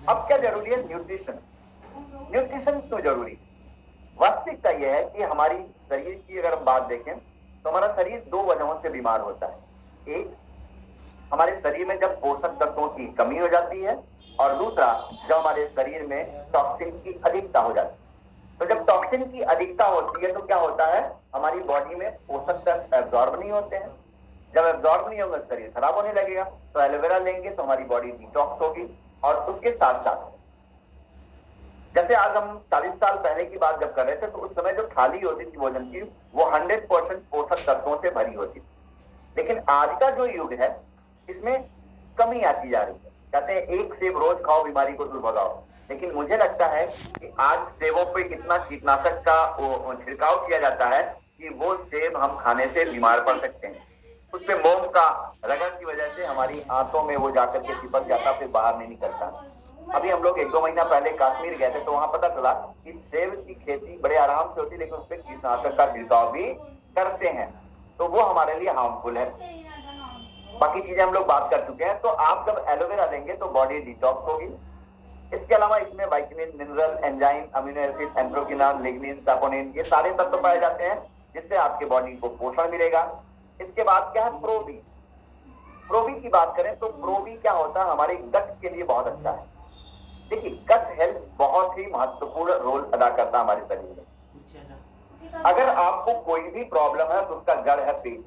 अब क्या जरूरी है, न्यूट्रिशन। न्यूट्रिशन क्यों जरूरी, वास्तविकता यह है कि हमारी शरीर की अगर हम बात देखें तो हमारा शरीर 2 वजहों से बीमार होता है। एक, हमारे शरीर में जब पोषक तत्वों की कमी हो जाती है, और दूसरा जब हमारे शरीर में टॉक्सिन की अधिकता हो जाती है। तो जब टॉक्सिन की अधिकता होती है तो क्या होता है, हमारी बॉडी में पोषक तत्व एब्जॉर्ब नहीं होते हैं। जब एब्जॉर्ब नहीं होंगे तो शरीर खराब होने लगेगा। तो एलोवेरा लेंगे तो हमारी बॉडी डिटॉक्स होगी, और उसके साथ साथ जैसे आज हम 40 साल पहले की बात जब कर रहे थे, तो उस समय जो थाली होती थी भोजन की, वो 100% पोषक तत्वों से भरी होती थी। लेकिन आज का जो युग है, इसमें कमी आती जा रही है। कहते हैं एक सेब रोज खाओ, बीमारी को दूर भगाओ, लेकिन मुझे लगता है कि आज सेबों पे इतना कीटनाशक का छिड़काव किया जाता है कि वो सेब हम खाने से बीमार पड़ सकते हैं। उस पे मोम का रगड़ की वजह से हमारी आंतों में वो जाकर के चिपक जाता, फिर बाहर नहीं निकलता। अभी हम लोग 1-2 महीना पहले कश्मीर गए थे, तो वहां पता चला कि सेब की खेती बड़े आराम से होती है, लेकिन उस पर कीटनाशक का छिड़काव भी करते हैं, तो वो हमारे लिए हार्मफुल है। बाकी चीजें हम लोग बात कर चुके हैं। तो आप जब एलोवेरा लेंगे तो बॉडी डिटॉक्स होगी। इसके अलावा इसमें vitamin, mineral, enzyme, amino acid, anthraquinone, lignin, saponin, ये सारे तत्व पाए जाते हैं, जिससे आपके बॉडी को पोषण मिलेगा। इसके बाद क्या है, प्रोबी। प्रोबी की बात करें तो प्रोबी क्या होता है, हमारे गट के लिए बहुत अच्छा है। देखिए, गट हेल्थ बहुत ही महत्वपूर्ण रोल अदा करता है हमारे शरीर में। अगर आपको कोई भी प्रॉब्लम है तो उसका जड़ है पेट।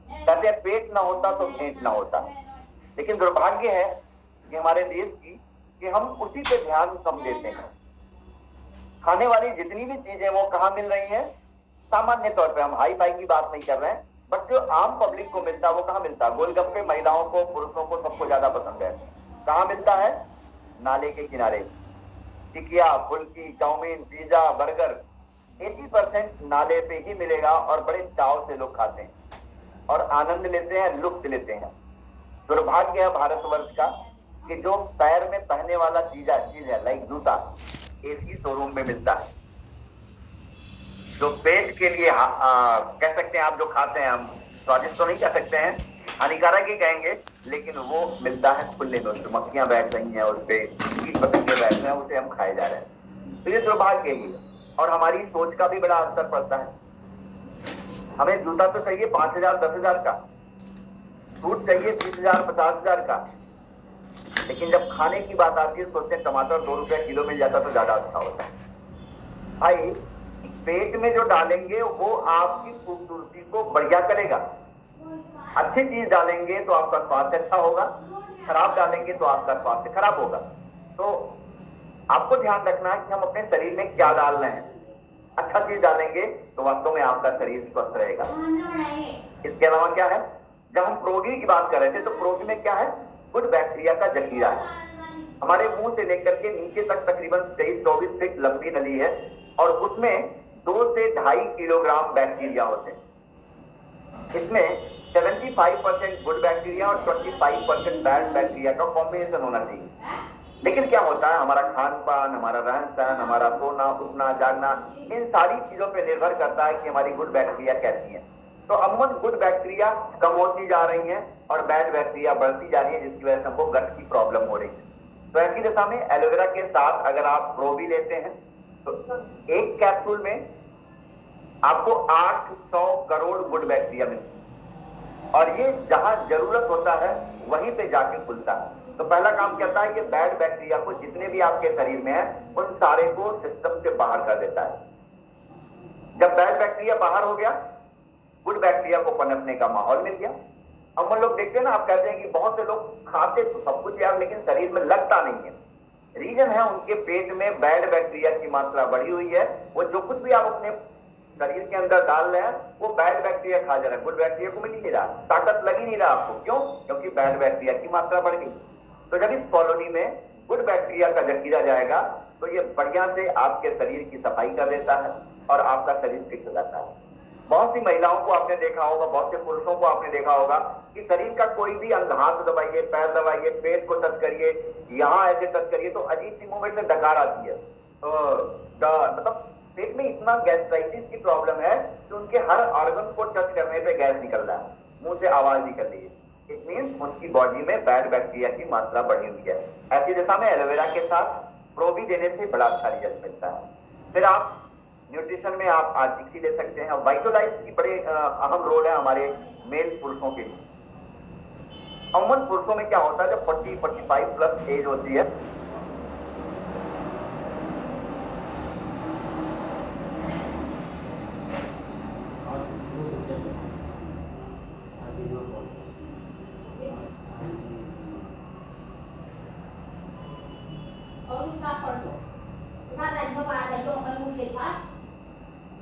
कहते हैं पेट ना होता तो भेंट ना होता, लेकिन दुर्भाग्य है कि हमारे देश की कि हम उसी पे ध्यान कम देते हैं। खाने वाली जितनी भी चीजें वो कहाँ मिल रही हैं, सामान्य तौर पे, हम हाई फाई की बात नहीं कर रहे हैं, बट जो आम पब्लिक को मिलता है वो कहाँ मिलता है? गोलगप्पे महिलाओं को, पुरुषों को, सबको ज्यादा पसंद है। कहाँ मिलता है? नाले के किनारे। टिकिया, फुल्की, चाउमीन, पिज्जा, बर्गर 80% नाले पे ही मिलेगा और बड़े चाव से लोग खाते हैं और आनंद लेते हैं, लुत्फ लेते हैं। दुर्भाग्य है भारतवर्ष का कि जो पैर में पहनने वाला चीज है लाइक जूता, एसी शोरूम में मिलता है। जो पेट के लिए कह सकते हैं आप, जो खाते हैं, हम स्वादिष्ट तो नहीं कह सकते हैं, हानिकारक ही कहेंगे, लेकिन वो मिलता है खुले में, उस पर मक्खियां बैठ रही हैं, उस पर कीट पतंगे बैठ रहे हैं, उसे हम खाए जा रहे हैं। तो ये दुर्भाग्य ही है और हमारी सोच का भी बड़ा अंतर पड़ता है। हमें जूता तो चाहिए 5,000 10,000 का, सूट चाहिए 20,000 50,000 का, लेकिन जब खाने की बात आती है सोचते हैं टमाटर 2 रुपए किलो मिल जाता तो ज्यादा अच्छा होता है। भाई, पेट में जो डालेंगे वो आपकी खूबसूरती को बढ़िया करेगा। अच्छी चीज डालेंगे तो आपका स्वास्थ्य अच्छा होगा, खराब डालेंगे तो आपका स्वास्थ्य खराब होगा। तो आपको ध्यान रखना है कि हम अपने शरीर में क्या डाल रहे हैं। अच्छा चीज डालेंगे तो वास्तव में आपका शरीर स्वस्थ रहेगा। इसके अलावा क्या है, जब हम प्रोगी की बात कर रहे थे तो प्रोगी में क्या है? गुड बैक्टीरिया का जखीरा है। हमारे मुंह से लेकर के नीचे तक तकरीबन 23-24 फीट लंबी नली है और उसमें 2 से 2.5 किलोग्राम बैक्टीरिया होते हैं। इसमें 75% गुड बैक्टीरिया और 25% बैड बैक्टीरिया का कॉम्बिनेशन होना चाहिए। लेकिन क्या होता है, हमारा खान पान, हमारा रहन सहन, हमारा सोना उठना जागना, इन सारी चीजों पर निर्भर करता है कि हमारी गुड बैक्टीरिया कैसी है। तो अमूमन गुड बैक्टीरिया कम होती जा रही हैं और बैड बैक्टीरिया बढ़ती जा रही है, जिसकी वजह से हमको गट की प्रॉब्लम हो रही है। तो ऐसी दशा में एलोवेरा के साथ अगर आप प्रोबी लेते हैं तो एक कैप्सूल में आपको 800 करोड़ गुड बैक्टीरिया मिलती है और ये जहां जरूरत होता है वहीं पे जाके खुलता है। तो पहला काम करता है, ये बैड बैक्टीरिया को, जितने भी आपके शरीर में है, उन सारे को सिस्टम से बाहर कर देता है। जब बैड बैक्टीरिया बाहर हो गया, गुड बैक्टीरिया को पनपने का माहौल मिल गया। अब हम लोग देखते हैं ना, आप कहते हैं कि बहुत से लोग खाते तो सब कुछ यार, लेकिन शरीर में लगता नहीं है। रीजन है उनके पेट में बैड बैक्टीरिया की मात्रा बढ़ी हुई है। वो जो कुछ भी आप अपने शरीर के अंदर डाल रहे हैं वो बैड बैक्टीरिया खा जा रहा है, गुड बैक्टीरिया को मिल ही नहीं रहा, ताकत लग ही नहीं रहा आपको। क्यों? क्योंकि बैड बैक्टीरिया की मात्रा बढ़ गई। तो जब इस कॉलोनी में गुड बैक्टीरिया का जखीरा जाएगा तो ये बढ़िया से आपके शरीर की सफाई कर देता है और आपका शरीर फिट हो जाता है। बहुत सी महिलाओं को आपने देखा होगा, बहुत से पुरुषों को आपने देखा होगा कि शरीर का कोई भी अंग, हाथ दबाइए, पैर दबाइए, पेट को टच करिए, यहाँ ऐसे टच करिए तो अजीब सी मूवमेंट से डकार आती है। मतलब पेट में इतना गैस्ट्राइटिस की प्रॉब्लम है कि उनके हर ऑर्गन को टच करने पे गैस निकल रहा है, मुंह से आवाज निकल रही है। इट मीन्स उनकी बॉडी में बैड बैक्टीरिया की मात्रा बढ़ी हुई है। ऐसी दशा में एलोवेरा के साथ प्रोवी देने से बड़ा अच्छा रिजल्ट मिलता है। फिर आप न्यूट्रिशन में आप आर्टिक्सी ले सकते हैं। वाइटोलाइट्स की बड़े अहम रोल है हमारे मेल पुरुषों के लिए। अमूमन पुरुषों में क्या होता है, जब 40-45 प्लस एज होती है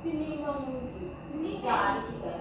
Pininom ni Gary Chicken.